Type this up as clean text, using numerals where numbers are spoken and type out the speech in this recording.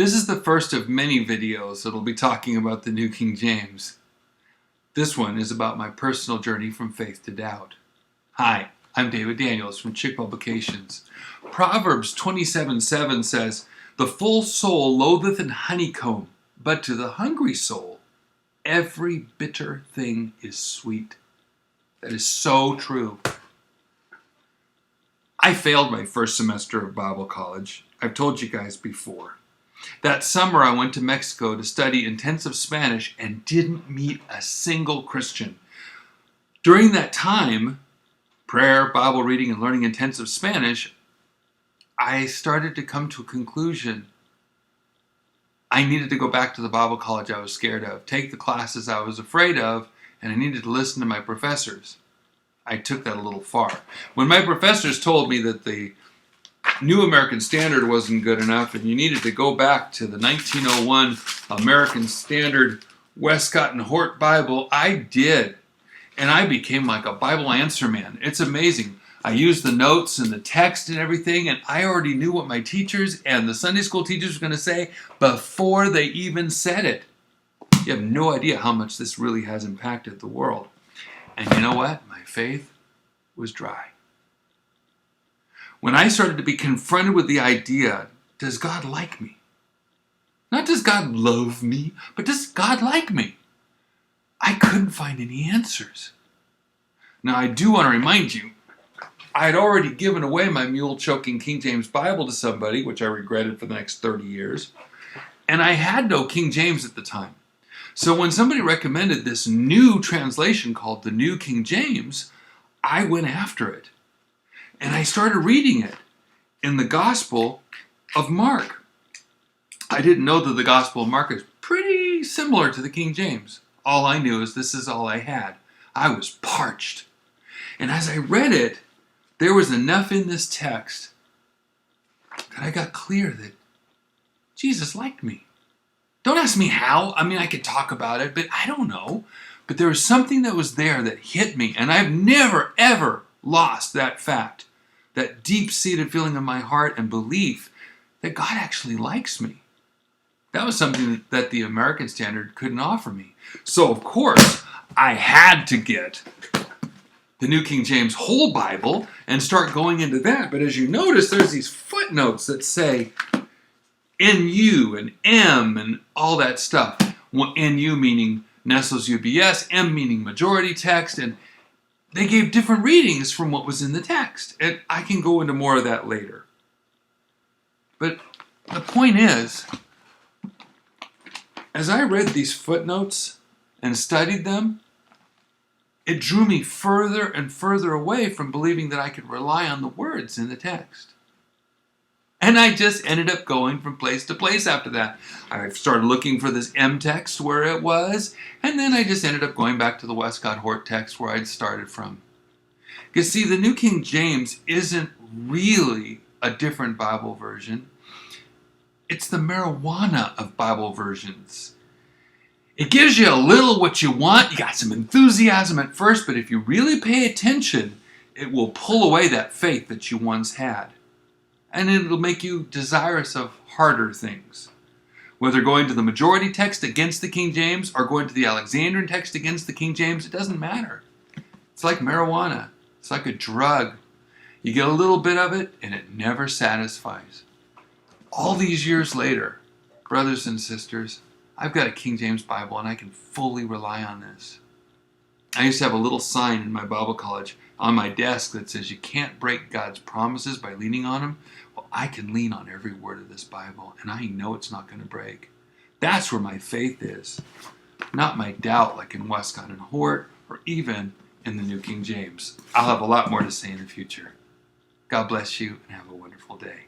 This is the first of many videos that'll be talking about the New King James. This one is about my personal journey from faith to doubt. Hi, I'm David Daniels from Chick Publications. Proverbs 27:7 says, "The full soul loatheth an honeycomb, but to the hungry soul every bitter thing is sweet." That is so true. I failed my first semester of Bible college. I've told you guys before. That summer I went to Mexico to study intensive Spanish and didn't meet a single Christian. During that time, prayer, Bible reading, and learning intensive Spanish, I started to come to a conclusion. I needed to go back to the Bible college I was scared of, take the classes I was afraid of, and I needed to listen to my professors. I took that a little far. When my professors told me that the New American Standard wasn't good enough and you needed to go back to the 1901 American Standard Westcott and Hort Bible, I did. And I became like a Bible answer man. It's amazing. I used the notes and the text and everything, and I already knew what my teachers and the Sunday school teachers were going to say before they even said it. You have no idea how much this really has impacted the world. And you know what? My faith was dry. When I started to be confronted with the idea, does God like me? Not does God love me, but does God like me? I couldn't find any answers. Now I do want to remind you, I had already given away my mule-choking King James Bible to somebody, which I regretted for the next 30 years, and I had no King James at the time. So when somebody recommended this new translation called the New King James, I went after it. And I started reading it in the Gospel of Mark. I didn't know that the Gospel of Mark is pretty similar to the King James. All I knew is this is all I had. I was parched. And as I read it, there was enough in this text that I got clear that Jesus liked me. Don't ask me how. I mean, I could talk about it, but I don't know. But there was something that was there that hit me, and I've never, ever lost that fact. That deep-seated feeling in my heart and belief that God actually likes me. That was something that the American Standard couldn't offer me. So, of course, I had to get the New King James whole Bible and start going into that. But as you notice, there's these footnotes that say NU and M and all that stuff. NU meaning Nestle's UBS, M meaning majority text, and they gave different readings from what was in the text. And I can go into more of that later. But the point is, as I read these footnotes and studied them, it drew me further and further away from believing that I could rely on the words in the text. And I just ended up going from place to place after that. I started looking for this M text where it was, and then I just ended up going back to the Westcott Hort text where I'd started from. You see, the New King James isn't really a different Bible version. It's the marijuana of Bible versions. It gives you a little what you want. You got some enthusiasm at first, but if you really pay attention, it will pull away that faith that you once had. And it'll make you desirous of harder things. Whether going to the majority text against the King James or going to the Alexandrian text against the King James, it doesn't matter. It's like marijuana. It's like a drug. You get a little bit of it and it never satisfies. All these years later, brothers and sisters, I've got a King James Bible and I can fully rely on this. I used to have a little sign in my Bible college on my desk that says you can't break God's promises by leaning on them. Well, I can lean on every word of this Bible, and I know it's not going to break. That's where my faith is, not my doubt like in Westcott and Hort or even in the New King James. I'll have a lot more to say in the future. God bless you and have a wonderful day.